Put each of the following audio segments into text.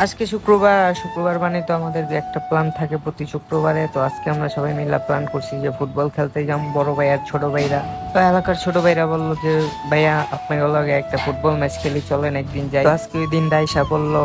আজকে শুক্রবার। শুক্রবার মানে তো আমাদের যে একটা প্ল্যান থাকে প্রতি শুক্রবারে। তো আজকে আমরা সবাই মিলে প্ল্যান করছি যে ফুটবল খেলতে যাম, বড় ভাই আর ছোট ভাইরা। তো এলাকার ছোট ভাইরা বললো যে ভাইয়া আপনাকে লগে একটা ফুটবল ম্যাচ খেলি, চলেন একদিন যাই। তো আজকে ওই দিন রাইসা বললো,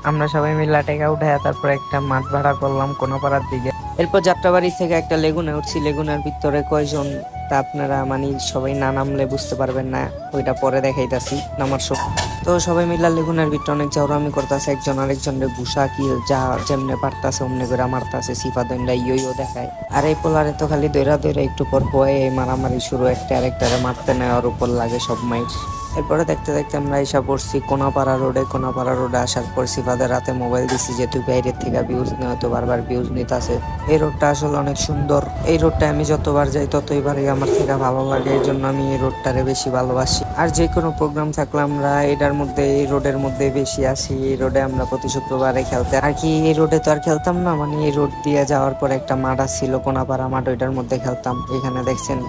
আমরা সবাই মিলে টেকা উঠায় তারপর একটা মাঠ ভাড়া করলাম কোনাপাড়ার দিকে। এরপর যাত্রাবাড়ি থেকে একটা লেগুনে উঠছি। লেগুনার ভিতরে কয়জন তা আপনারা মানে সবাই না নামলে বুঝতে পারবেন না, ওইটা পরে দেখাইতাছি নামার সব। তো সবাই মিলা লেগুনার ভিতরে অনেক চাউরামি করতেছে, একজন আরেকজনের ঘুষা কি যা যেমনে পারতাছে অমনে করে মারতাছে, সিফা দণ্ডা ইয়ো দেখায়। আর এই পোলারে তো খালি দৈরা দৈরা একটু পর পয়ে মারামারি শুরু, একটা আরেকটারে মারতে নেওয়ার উপর লাগে সব মাইট। এরপরে দেখতে দেখতে আমরা এসে পড়ছি কোনাপাড়া রোডে। কোনাপাড়া রোডে আসার পর সিফাদের রাতে মোবাইল দিছি যে তুই বাইরের থেকে ভিউজ নেই, হয়তো বারবার ভিউজ নিতেছে। এই রোডটা আসলে অনেক সুন্দর। এই রোডটা আমি যতবার যাই ততইবারই আমার থেকে ভালো লাগে, এই জন্য আমি এই রোডটারে বেশি ভালোবাসি। আর যে কোনো প্রোগ্রাম থাকলে আমরা এটার মধ্যে, এই রোডের মধ্যে বেশি আসি। এই রোডে আমরা প্রতি শুক্রবারে খেলতে আর কি, এই রোডে তো আর খেলতাম না, মানে এই রোড দিয়ে যাওয়ার পর একটা মাঠ ছিল কোনাপাড়া মাঠ, ওইটার মধ্যে খেলতাম। এখানে দেখছেন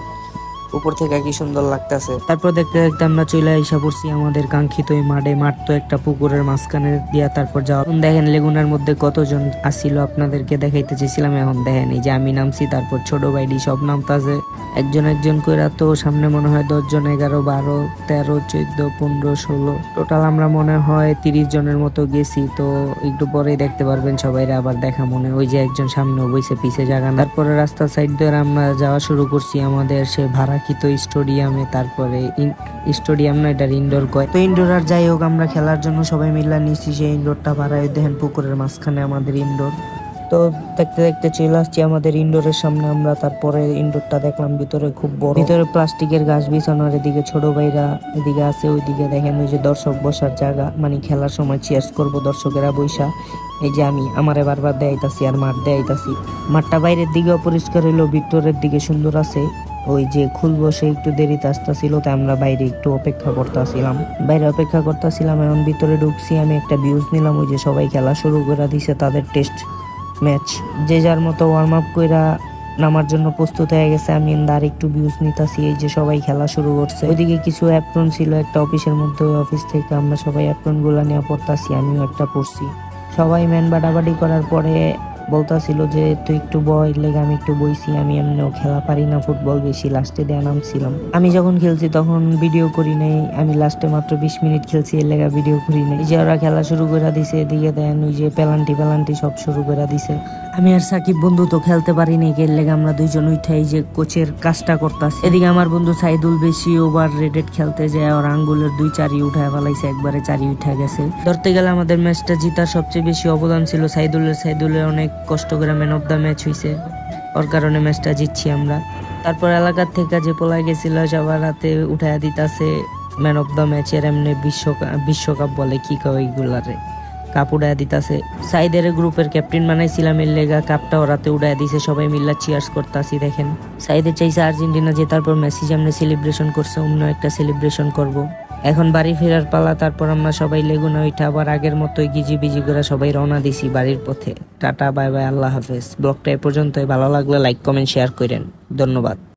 উপর থেকে কি সুন্দর লাগতেছে। তারপর দেখতে দেখতে আমরা চলে আইসা পড়ছি আমাদের কাঙ্ক্ষিত এই মাঠে। মাঠ তো একটা পুকুরের মাঝখানে দিয়া তারপর যাওয়া। দেখেন লেগুনার মধ্যে কতজন আসছিল, আপনাদেরকে দেখাইতে চেয়েছিলাম। এখন দেখেন এই যে আমি নামছি, তারপর ছোট ভাইডি সব নামতাছে একজন একজন কইরা। তো সামনে মনে হয় 10 জন, 11, 12, 13, 14, 15, 16 টোটাল আমরা মনে হয় 30 জনের মতো গেছি। তো একটু পরেই দেখতে পারবেন সবাই আবার দেখা মনে। ওই যে একজন সামনে বইছে, পিছে জায়গা। তারপরে রাস্তার সাইড ধরে আমরা যাওয়া শুরু করছি আমাদের সে ভাড়াকৃত স্টেডিয়ামে। তারপরে স্টেডিয়াম না, এটা ইনডোর কয়। তো ইনডোর আর যাই হোক, আমরা খেলার জন্য সবাই মিলে নিচ্ছি সেই ইনডোরটা ভাড়ায়। দেখেন পুকুরের মাঝখানে আমাদের ইনডোর। তো দেখতে দেখতে চলে আসছি আমাদের ইনডোরের সামনে আমরা। তারপরে ইনডোরটা দেখলাম ভিতরে খুব বড়, ভিতরে প্লাস্টিকের গাছ বিছানো। আর এদিকে ছোট ভাইরা এদিকে আছে, ওইদিকে দেখেন ওই যে দর্শক বসার জায়গা, মানে খেলার সময় চিয়ার্স করবো দর্শকেরা বৈশা। এই যে আমি আমারে বারবার দেয়াইতাছি আর মাঠ দেয়াইতাছি। মাঠটা বাইরের দিকে অপরিষ্কার হইলো, ভিতরের দিকে সুন্দর আছে। ওই যে খুলবো সে একটু দেরিতে আসতেছিল, তাই আমরা বাইরে একটু অপেক্ষা করতেছিলাম। এখন ভিতরে ঢুকছি, আমি একটা ভিউজ নিলাম। ওই যে সবাই খেলা শুরু করে দিছে তাদের টেস্ট ম্যাচ, যে যার মতো ওয়ার্ম আপ কইরা নামার জন্য প্রস্তুত হয়ে গেছে। আমি আর একটু ভিউজ নিতাছি। এই যে সবাই খেলা শুরু করছে। ওইদিকে কিছু অ্যাপ্রন ছিল একটা অফিসের মধ্যে, ওই অফিস থেকে আমরা সবাই অ্যাপ্রন গুলা নিয়ে পড়তাছি, আমিও একটা পড়ছি। সবাই ম্যান বাটাবাটি করার পরে বলতাছিল যে তুই একটু বয়, লেগে আমি একটু বইছি। আমি এমনিও খেলা পারি না ফুটবল বেশি, লাস্টে দেয়া নামছিলাম। আমি যখন খেলছি তখন ভিডিও করি নাই, আমি লাস্টে মাত্র 20 মিনিট খেলছি, এর লেগা ভিডিও করি নাই। যে ওরা খেলা শুরু করে দিছে, এদিকে দেন ওই যে পেলান্টি সব শুরু করে দিছে। আমি আর সাকিব বন্ধু তো খেলতে পারি নাই, এর লেগে আমরা দুইজন উঠাই যে কোচের কাজটা করতাছি। এদিকে আমার বন্ধু সাইদুল বেশি ওভার রেটেড খেলতে যায়, ওর আঙ্গুলের 2 চারি উঠায় ফেলাইছে, একবারে চারি উঠে গেছে। ধরতে গেলে আমাদের ম্যাচটা জিতার সবচেয়ে বেশি অবদান ছিল সাইদুলের অনেক কষ্ট করে ম্যান অফ দ্য ম্যাচ হয়েছে, ওর কারণে ম্যাচটা জিতছি আমরা। তারপর এলাকার থেকে যে পোলা গেছিল সবার হাতে উঠাইয়া দিতাছে ম্যান অফ দ্য ম্যাচের এমনি বিশ্বকাপ বলে কি কয় ওইগুলারে, কাপ উড়াইয়া দিতাছে। সাইদের গ্রুপের ক্যাপ্টেন বানাইছিলাম, এর লেগা কাপটা ওরাতে উড়াইয়া দিছে। সবাই মিল্লা চিয়ার্স করতাছি। দেখেন সাইদে চাইছে আর্জেন্টিনা জেতার পর মেসি যেমনি সেলিব্রেশন করছে অন্য একটা সেলিব্রেশন করব। এখন বাড়ি ফেরার পালা। তারপর আমরা সবাই লেগুনা উঠে আবার আগের মতোই গিজি করে সবাই রওনা দিছি বাড়ির পথে। টাটা, বাই বাই, আল্লাহ হাফেজ। ব্লগটা এ পর্যন্তই। ভালো লাগলে লাইক কমেন্ট শেয়ার করেন। ধন্যবাদ।